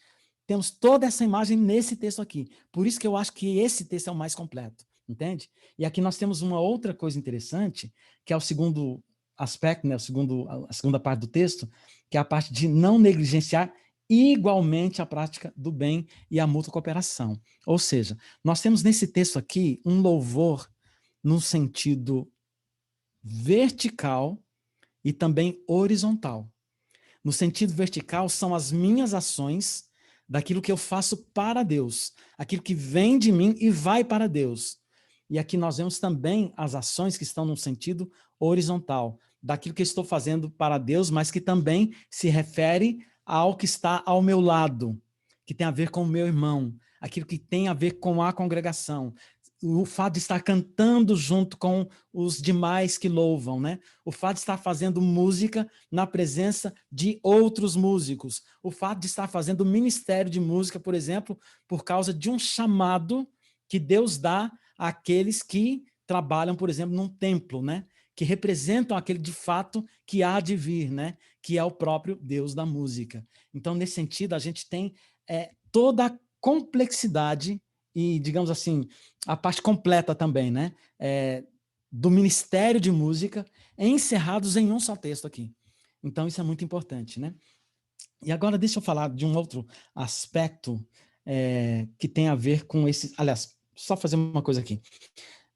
Temos toda essa imagem nesse texto aqui. Por isso que eu acho que esse texto é o mais completo, entende? E aqui nós temos uma outra coisa interessante, que é o segundo aspecto, né, a segunda parte do texto, que é a parte de não negligenciar igualmente a prática do bem e a mútua cooperação. Ou seja, nós temos nesse texto aqui um louvor num sentido vertical e também horizontal. No sentido vertical, são as minhas ações daquilo que eu faço para Deus, aquilo que vem de mim e vai para Deus. E aqui nós vemos também as ações que estão no sentido horizontal, daquilo que eu estou fazendo para Deus, mas que também se refere ao que está ao meu lado, que tem a ver com o meu irmão, aquilo que tem a ver com a congregação, o fato de estar cantando junto com os demais que louvam, né? O fato de estar fazendo música na presença de outros músicos, o fato de estar fazendo ministério de música, por exemplo, por causa de um chamado que Deus dá àqueles que trabalham, por exemplo, num templo, né? Que representam aquele de fato que há de vir, né? Que é o próprio Deus da música. Então, nesse sentido, a gente tem toda a complexidade e, digamos assim, a parte completa também, né? Do ministério de música, encerrados em um só texto aqui. Então, isso é muito importante, né? E agora deixa eu falar de um outro aspecto que tem a ver com esses... Aliás, só fazer uma coisa aqui.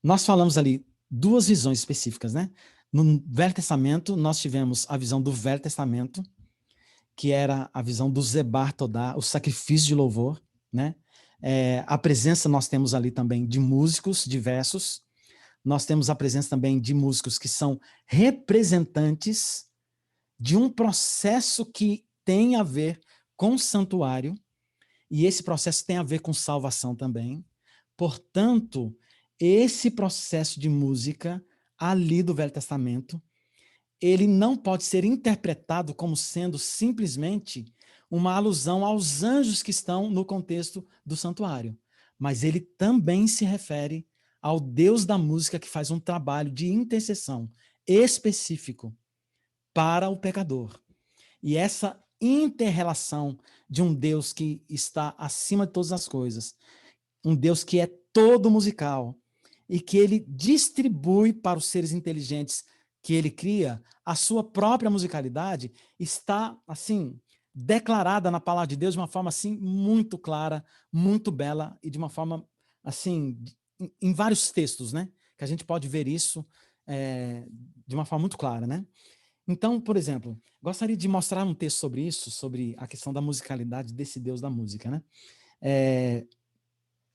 Nós falamos ali duas visões específicas, né? No Velho Testamento, nós tivemos a visão do Velho Testamento, que era a visão do Zebar Todá, o sacrifício de louvor, né? A presença nós temos ali também de músicos diversos, nós temos a presença também de músicos que são representantes de um processo que tem a ver com o santuário, e esse processo tem a ver com salvação também. Portanto, esse processo de música ali do Velho Testamento, ele não pode ser interpretado como sendo simplesmente uma alusão aos anjos que estão no contexto do santuário, mas ele também se refere ao Deus da música que faz um trabalho de intercessão específico para o pecador. E essa inter-relação de um Deus que está acima de todas as coisas, um Deus que é todo musical e que ele distribui para os seres inteligentes que ele cria, a sua própria musicalidade está, assim, declarada na palavra de Deus de uma forma, assim, muito clara, muito bela e de uma forma, assim, em vários textos, né? Que a gente pode ver isso de uma forma muito clara, né? Então, por exemplo, gostaria de mostrar um texto sobre isso, sobre a questão da musicalidade desse Deus da música, né?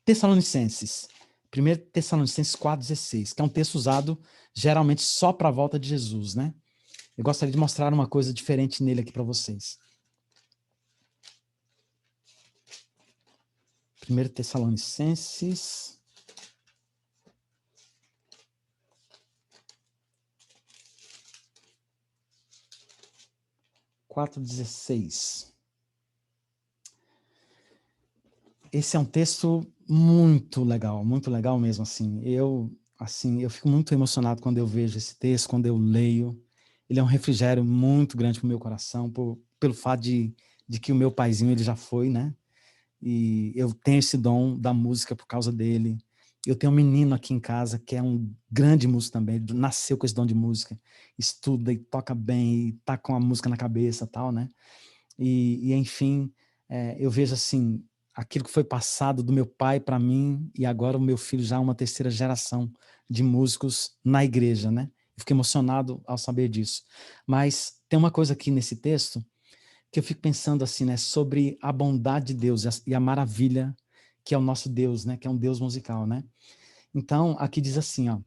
Tessalonicenses, 1 Tessalonicenses 4,16, que é um texto usado geralmente só para a volta de Jesus, né? Eu gostaria de mostrar uma coisa diferente nele aqui para vocês. 1 Tessalonicenses 4:16. Esse é um texto muito legal mesmo, assim. Eu fico muito emocionado quando eu vejo esse texto, quando eu leio. Ele é um refrigério muito grande para o meu coração, pelo fato de que o meu paizinho, ele já foi, né? E eu tenho esse dom da música por causa dele. Eu tenho um menino aqui em casa que é um grande músico também, ele nasceu com esse dom de música, estuda e toca bem, e tá com a música na cabeça e tal, né? Enfim, eu vejo assim, aquilo que foi passado do meu pai para mim, e agora o meu filho já é uma terceira geração de músicos na igreja, né? Eu fiquei emocionado ao saber disso. Mas tem uma coisa aqui nesse texto que eu fico pensando assim, né, sobre a bondade de Deus e a maravilha que é o nosso Deus, né, que é um Deus musical, né? Então, aqui diz assim, ó,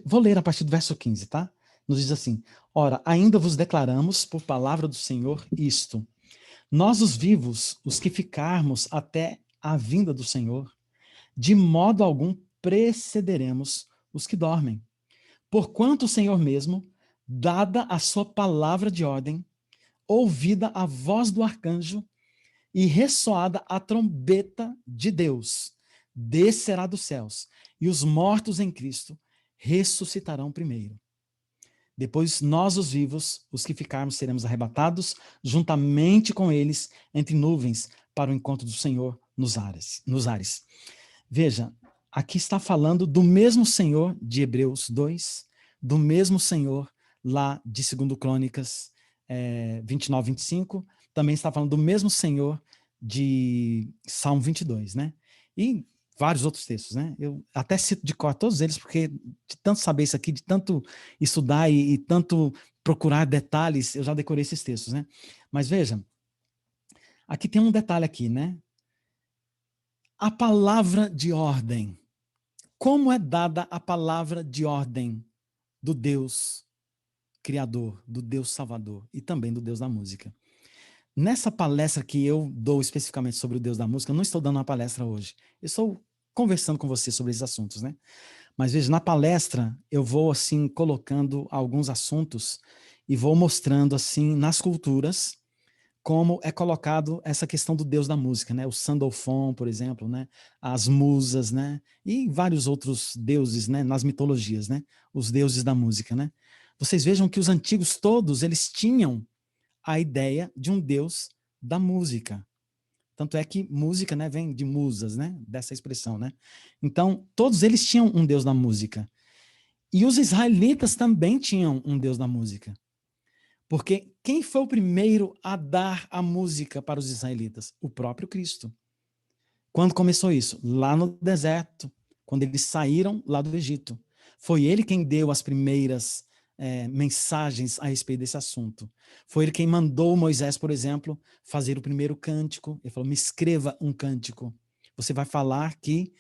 vou ler a partir do verso 15, tá? Nos diz assim: ora, ainda vos declaramos por palavra do Senhor isto: nós os vivos, os que ficarmos até a vinda do Senhor, de modo algum precederemos os que dormem. Porquanto o Senhor mesmo, dada a sua palavra de ordem, ouvida a voz do arcanjo e ressoada a trombeta de Deus, descerá dos céus, e os mortos em Cristo ressuscitarão primeiro. Depois nós, os vivos, os que ficarmos, seremos arrebatados juntamente com eles entre nuvens para o encontro do Senhor nos ares. Veja, aqui está falando do mesmo Senhor de Hebreus 2, do mesmo Senhor lá de 2 Crônicas 29, 25, também está falando do mesmo Senhor de Salmo 22, né? E vários outros textos, né? Eu até cito de cor todos eles, porque de tanto saber isso aqui, de tanto estudar e tanto procurar detalhes, eu já decorei esses textos, né? Mas veja, aqui tem um detalhe aqui, né? A palavra de ordem. Como é dada a palavra de ordem do Deus Criador, do Deus Salvador e também do Deus da música? Nessa palestra que eu dou especificamente sobre o Deus da música, eu não estou dando uma palestra hoje. Eu estou conversando com você sobre esses assuntos, né? Mas veja, na palestra eu vou assim colocando alguns assuntos e vou mostrando assim nas culturas como é colocado essa questão do Deus da música, né? O Sandalphon, por exemplo, né? As musas, né? E vários outros deuses, né? Nas mitologias, né? Os deuses da música, né? Vocês vejam que os antigos todos, eles tinham a ideia de um Deus da música. Tanto é que música, né, vem de musas, né? Dessa expressão, né? Então, todos eles tinham um Deus da música. E os israelitas também tinham um Deus da música. Porque quem foi o primeiro a dar a música para os israelitas? O próprio Cristo. Quando começou isso? Lá no deserto, quando eles saíram lá do Egito. Foi ele quem deu as primeiras mensagens a respeito desse assunto. Foi ele quem mandou Moisés, por exemplo, fazer o primeiro cântico. Ele falou, me escreva um cântico. Você vai falar que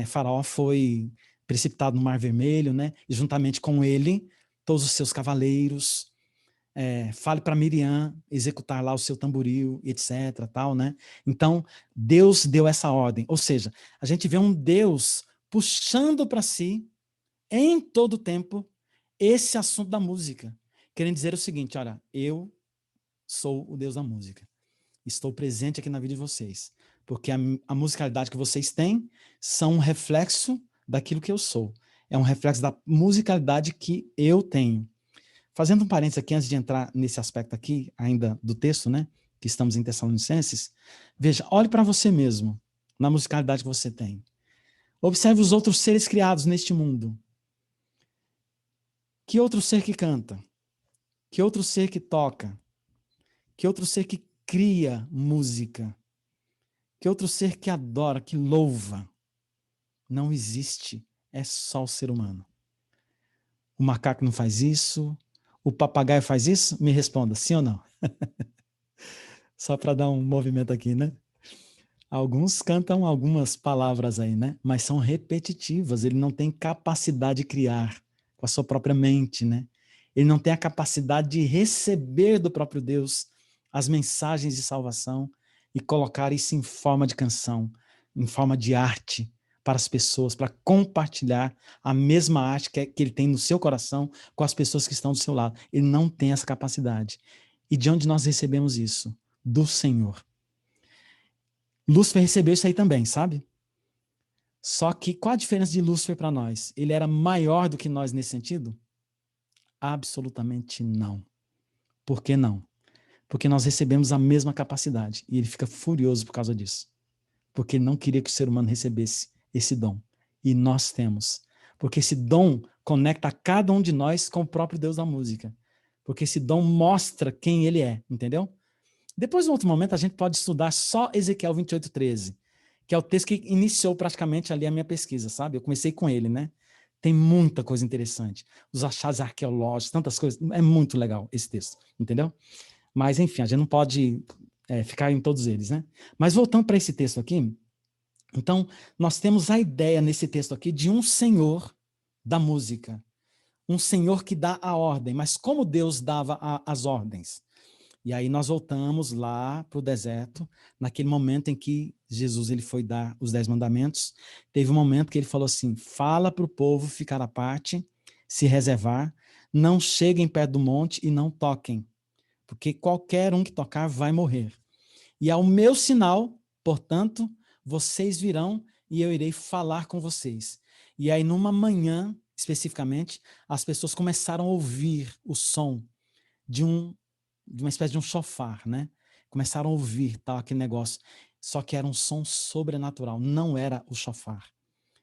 Faraó foi precipitado no Mar Vermelho, né? E juntamente com ele, todos os seus cavaleiros. Fale para Miriam executar lá o seu tamboril, etc. Tal, né? Então, Deus deu essa ordem. Ou seja, a gente vê um Deus puxando para si, em todo o tempo, esse assunto da música. Querendo dizer o seguinte, olha, eu sou o Deus da música. Estou presente aqui na vida de vocês. Porque a musicalidade que vocês têm são um reflexo daquilo que eu sou. É um reflexo da musicalidade que eu tenho. Fazendo um parênteses aqui, antes de entrar nesse aspecto aqui, ainda do texto, né, que estamos em Tessalonicenses, veja, olhe para você mesmo, na musicalidade que você tem. Observe os outros seres criados neste mundo. Que outro ser que canta? Que outro ser que toca? Que outro ser que cria música? Que outro ser que adora, que louva? Não existe, é só o ser humano. O macaco não faz isso, o papagaio faz isso? Me responda, sim ou não? Só para dar um movimento aqui, né? Alguns cantam algumas palavras aí, né? Mas são repetitivas, ele não tem capacidade de criar com a sua própria mente, né? Ele não tem a capacidade de receber do próprio Deus as mensagens de salvação e colocar isso em forma de canção, em forma de arte, para as pessoas, para compartilhar a mesma arte que ele tem no seu coração com as pessoas que estão do seu lado. Ele não tem essa capacidade. E de onde nós recebemos isso? Do Senhor. Lúcifer recebeu isso aí também, sabe? Só que qual a diferença de Lúcifer para nós? Ele era maior do que nós nesse sentido? Absolutamente não. Por que não? Porque nós recebemos a mesma capacidade. E ele fica furioso por causa disso. Porque ele não queria que o ser humano recebesse esse dom. E nós temos. Porque esse dom conecta cada um de nós com o próprio Deus da música. Porque esse dom mostra quem ele é, entendeu? Depois, em outro momento, a gente pode estudar só Ezequiel 28:13, que é o texto que iniciou praticamente ali a minha pesquisa, sabe? Eu comecei com ele, né? Tem muita coisa interessante. Os achados arqueológicos, tantas coisas. É muito legal esse texto, entendeu? Mas, enfim, a gente não pode ficar em todos eles, né? Mas voltando para esse texto aqui, então, nós temos a ideia nesse texto aqui de um senhor da música. Um senhor que dá a ordem. Mas como Deus dava as ordens? E aí nós voltamos lá para o deserto, naquele momento em que Jesus ele foi dar os 10 mandamentos. Teve um momento que ele falou assim, fala para o povo ficar à parte, se reservar, não cheguem perto do monte e não toquem, porque qualquer um que tocar vai morrer. E ao meu sinal, portanto, vocês virão e eu irei falar com vocês. E aí numa manhã, especificamente, as pessoas começaram a ouvir o som de uma espécie de um chofar, né? Começaram a ouvir tal, aquele negócio. Só que era um som sobrenatural, não era o chofar.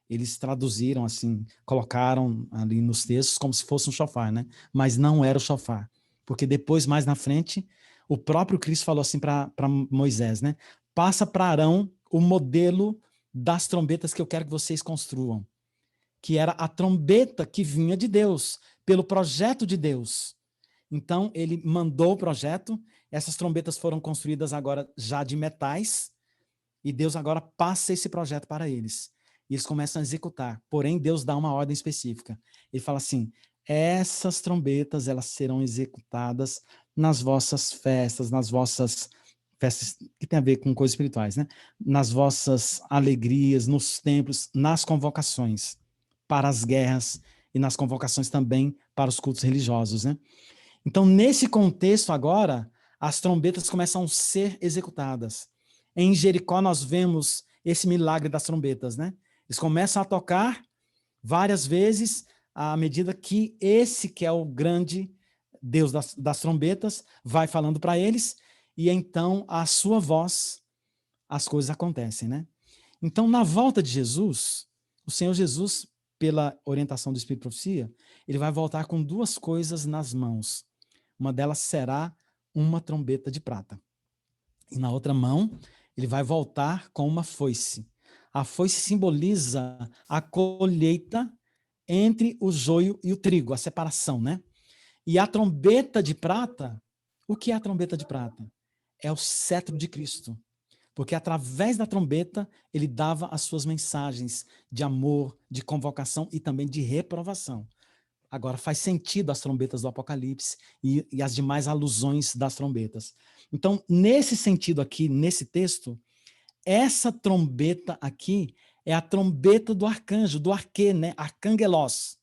Eles traduziram assim, colocaram ali nos textos como se fosse um chofar, né? Mas não era o chofar. Porque depois, mais na frente, o próprio Cristo falou assim para Moisés, né? Passa para Arão o modelo das trombetas que eu quero que vocês construam. Que era a trombeta que vinha de Deus, pelo projeto de Deus. Então, ele mandou o projeto, essas trombetas foram construídas agora já de metais, e Deus agora passa esse projeto para eles. E eles começam a executar, porém Deus dá uma ordem específica. Ele fala assim, essas trombetas, elas serão executadas nas vossas festas que tem a ver com coisas espirituais, né? Nas vossas alegrias, nos templos, nas convocações para as guerras e nas convocações também para os cultos religiosos, né? Então, nesse contexto agora, as trombetas começam a ser executadas. Em Jericó nós vemos esse milagre das trombetas, né? Eles começam a tocar várias vezes à medida que esse que é o grande Deus das trombetas vai falando para eles, e então a sua voz, as coisas acontecem, né? Então, na volta de Jesus, o Senhor Jesus, pela orientação do Espírito de Profecia, ele vai voltar com duas coisas nas mãos. Uma delas será uma trombeta de prata. E na outra mão, ele vai voltar com uma foice. A foice simboliza a colheita entre o joio e o trigo, a separação, né? E a trombeta de prata, o que é a trombeta de prata? É o cetro de Cristo. Porque através da trombeta, ele dava as suas mensagens de amor, de convocação e também de reprovação. Agora, faz sentido as trombetas do Apocalipse e as demais alusões das trombetas. Então, nesse sentido aqui, nesse texto, essa trombeta aqui é a trombeta do arcanjo, do arquê, né? Arcangelos.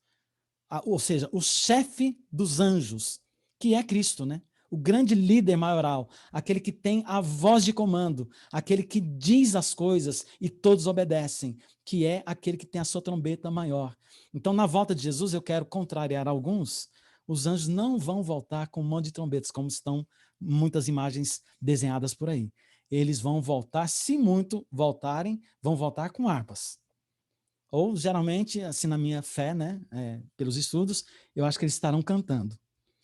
Ou seja, o chefe dos anjos, que é Cristo, né? O grande líder maioral, aquele que tem a voz de comando, aquele que diz as coisas e todos obedecem, que é aquele que tem a sua trombeta maior. Então, na volta de Jesus, eu quero contrariar alguns, os anjos não vão voltar com um monte de trombetas, como estão muitas imagens desenhadas por aí. Eles vão voltar, se muito voltarem, vão voltar com harpas. Ou, geralmente, assim na minha fé, né, pelos estudos, eu acho que eles estarão cantando.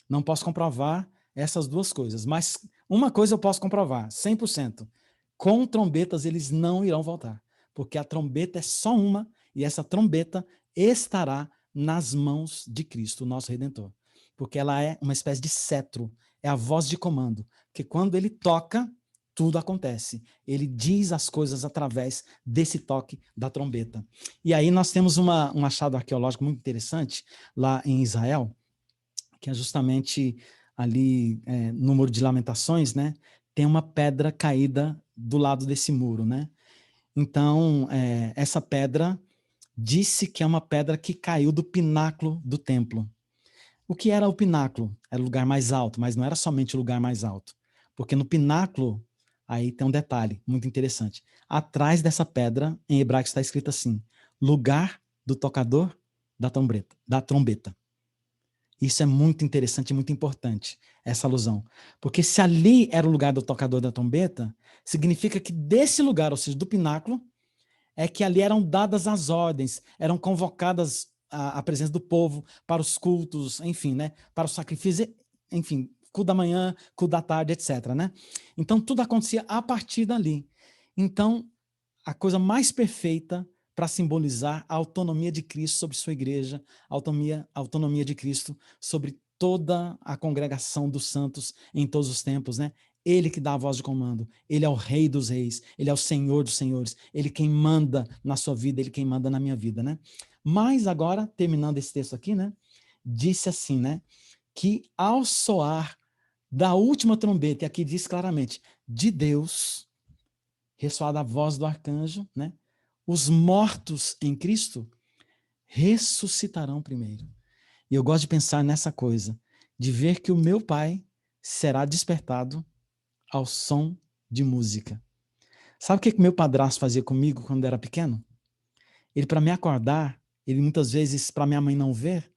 Não posso comprovar essas duas coisas, mas uma coisa eu posso comprovar, 100%. Com trombetas eles não irão voltar, porque a trombeta é só uma, e essa trombeta estará nas mãos de Cristo, o nosso Redentor. Porque ela é uma espécie de cetro, é a voz de comando, que quando ele toca, tudo acontece. Ele diz as coisas através desse toque da trombeta. E aí nós temos um achado arqueológico muito interessante lá em Israel, que é justamente ali no Muro de Lamentações, né? Tem uma pedra caída do lado desse muro, né? Então, essa pedra, disse que é uma pedra que caiu do pináculo do templo. O que era o pináculo? Era o lugar mais alto, mas não era somente o lugar mais alto. Porque no pináculo, aí tem um detalhe muito interessante. Atrás dessa pedra, em hebraico está escrito assim, lugar do tocador da trombeta. Isso é muito interessante e muito importante, essa alusão. Porque se ali era o lugar do tocador da trombeta, significa que desse lugar, ou seja, do pináculo, é que ali eram dadas as ordens, eram convocadas a presença do povo para os cultos, enfim, né, para o sacrifício, enfim, culto da manhã, culto da tarde, etc, né? Então, tudo acontecia a partir dali. Então, a coisa mais perfeita para simbolizar a autonomia de Cristo sobre sua igreja, a autonomia de Cristo sobre toda a congregação dos santos em todos os tempos, né? Ele que dá a voz de comando, ele é o rei dos reis, ele é o senhor dos senhores, ele quem manda na sua vida, ele quem manda na minha vida, né? Mas agora, terminando esse texto aqui, né? Disse assim, né? Que ao soar da última trombeta, e aqui diz claramente, de Deus, ressoada a voz do arcanjo, né? Os mortos em Cristo ressuscitarão primeiro. E eu gosto de pensar nessa coisa, de ver que o meu pai será despertado ao som de música. Sabe o que meu padrasto fazia comigo quando eu era pequeno? Ele, para me acordar, ele muitas vezes, para minha mãe não ver,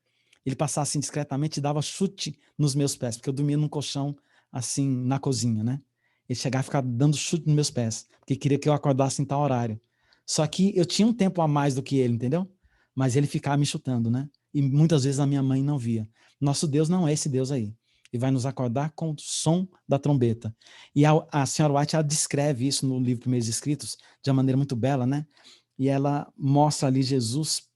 ele passava assim discretamente e dava chute nos meus pés, porque eu dormia num colchão assim na cozinha, né? Ele chegava a ficar dando chute nos meus pés, porque queria que eu acordasse em tal horário. Só que eu tinha um tempo a mais do que ele, entendeu? Mas ele ficava me chutando, né? E muitas vezes a minha mãe não via. Nosso Deus não é esse Deus aí. Ele vai nos acordar com o som da trombeta. E a senhora White, ela descreve isso no livro Primeiros Escritos de uma maneira muito bela, né? E ela mostra ali Jesus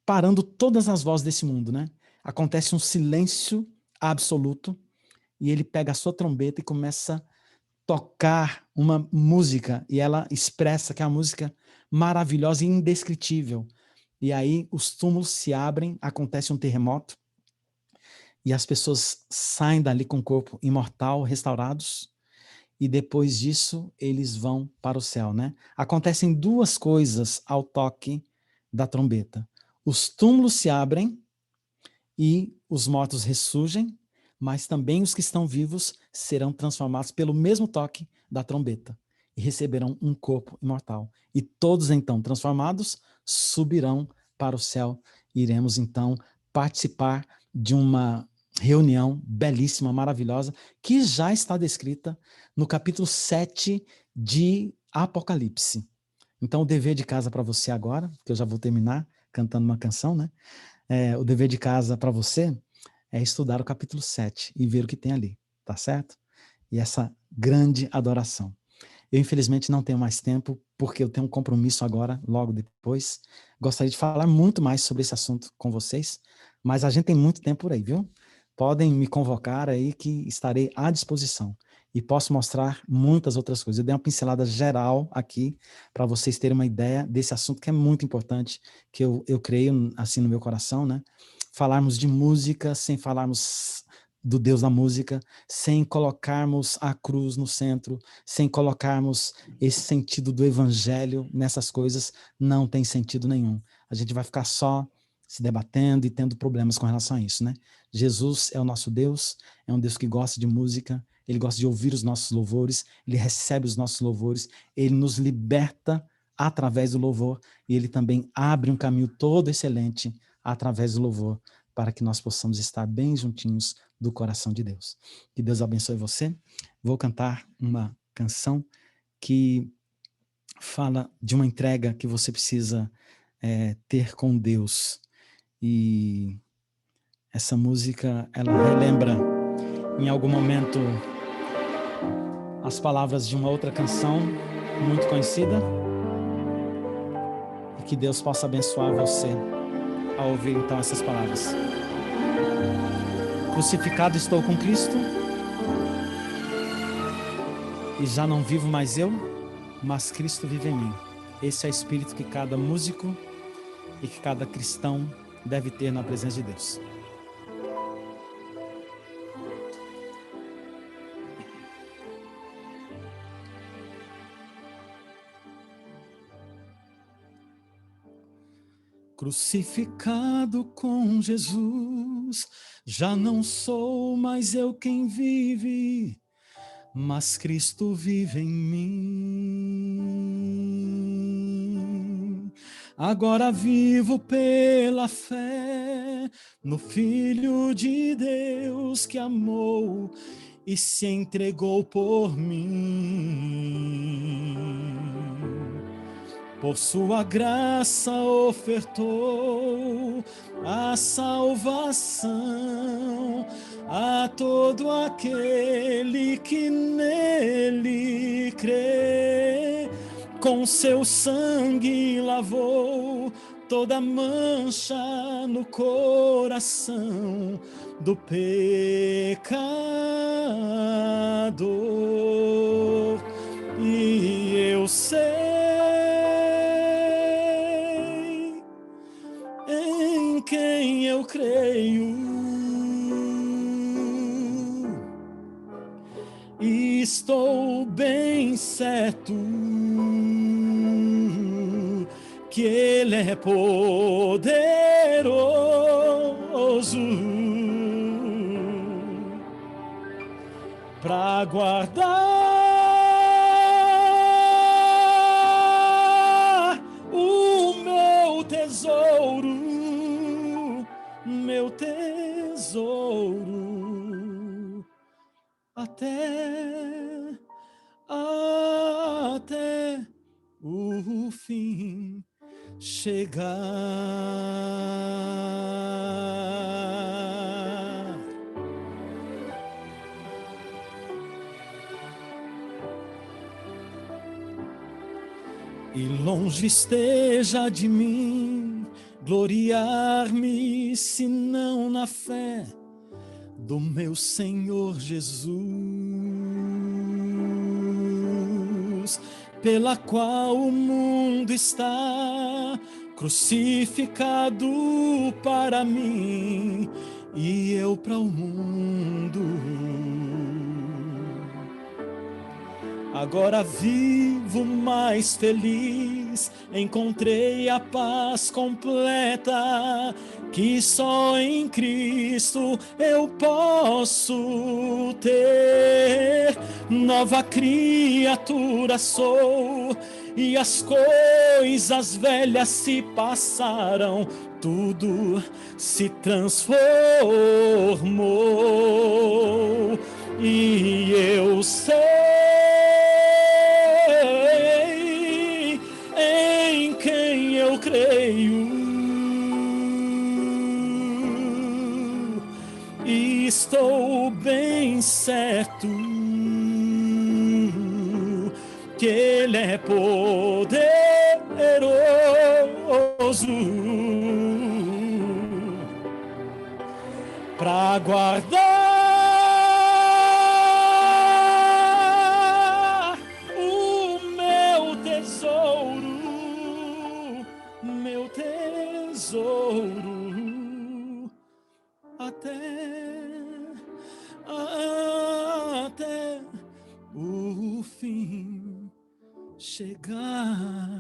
parando todas as vozes desse mundo, né? Acontece um silêncio absoluto e ele pega a sua trombeta e começa a tocar uma música e ela expressa que é uma música maravilhosa e indescritível. E aí os túmulos se abrem, acontece um terremoto e as pessoas saem dali com o corpo imortal, restaurados, e depois disso eles vão para o céu, né? Acontecem duas coisas ao toque da trombeta. Os túmulos se abrem e os mortos ressurgem, mas também os que estão vivos serão transformados pelo mesmo toque da trombeta e receberão um corpo imortal. E todos então transformados subirão para o céu. Iremos então participar de uma reunião belíssima, maravilhosa, que já está descrita no capítulo 7 de Apocalipse. Então o dever de casa para você agora, que eu já vou terminar cantando uma canção, né? O dever de casa para você é estudar o capítulo 7 e ver o que tem ali, tá certo? E essa grande adoração. Eu, infelizmente, não tenho mais tempo, porque eu tenho um compromisso agora, logo depois. Gostaria de falar muito mais sobre esse assunto com vocês, mas a gente tem muito tempo por aí, viu? Podem me convocar aí que estarei à disposição. E posso mostrar muitas outras coisas. Eu dei uma pincelada geral aqui, para vocês terem uma ideia desse assunto que é muito importante, que eu creio assim no meu coração, né? Falarmos de música sem falarmos do Deus da música, sem colocarmos a cruz no centro, sem colocarmos esse sentido do evangelho nessas coisas, não tem sentido nenhum. A gente vai ficar só se debatendo e tendo problemas com relação a isso, né? Jesus é o nosso Deus, é um Deus que gosta de música, ele gosta de ouvir os nossos louvores, ele recebe os nossos louvores, ele nos liberta através do louvor e ele também abre um caminho todo excelente através do louvor para que nós possamos estar bem juntinhos do coração de Deus. Que Deus abençoe você. Vou cantar uma canção que fala de uma entrega que você precisa ter com Deus. E essa música, ela relembra em algum momento as palavras de uma outra canção muito conhecida. E que Deus possa abençoar você ao ouvir então essas palavras. Crucificado estou com Cristo, e já não vivo mais eu, mas Cristo vive em mim. Esse é o espírito que cada músico e que cada cristão deve ter na presença de Deus. Crucificado com Jesus, já não sou mais eu quem vive, mas Cristo vive em mim. Agora vivo pela fé no Filho de Deus que amou e se entregou por mim. Por sua graça ofertou a salvação a todo aquele que nele crê. Com seu sangue lavou toda mancha no coração do pecador. E eu sei em quem eu creio, e estou bem certo que Ele é poderoso para guardar o meu tesouro, até o fim chegar. E longe esteja de mim gloriar-me, senão na fé do meu Senhor Jesus, pela qual o mundo está crucificado para mim e eu para o mundo. Agora vivo mais feliz, encontrei a paz completa que só em Cristo eu posso ter. Nova criatura sou e as coisas velhas se passaram, tudo se transformou e eu sei em quem eu creio e estou bem certo que Ele é poderoso para guardar o meu tesouro, até o fim chegar.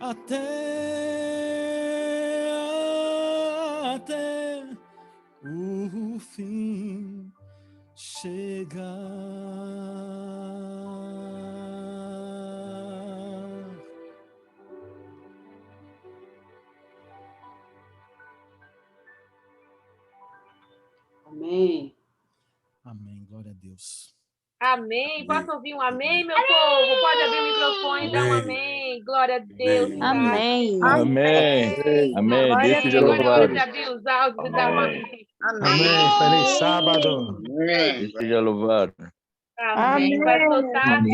Até o fim chegar. Amém. Amém, glória a Deus. Amém. Posso ouvir um amém, meu povo? Pode abrir o microfone e dar um amém. Glória a Deus. Amém. Amém. Amém. Glória Deus a seja Deus. louvado. Pode abrir os áudios e dar um amém. Amém. Feliz sábado. Deus seja louvado. Amém. Pastor Tassi.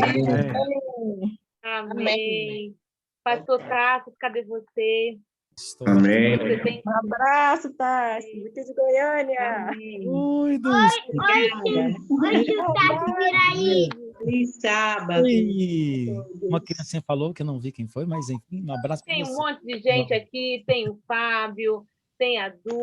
Amém. Amém. Pastor Tassi, cadê você? Amém. Você tem... Um abraço, Tassi. Muito de Goiânia. Oi, Tassi, Feliz sábado. uma criancinha falou que eu não vi quem foi, mas enfim, um abraço para Tem você. um monte de gente aqui, tem o Fábio, tem a Du,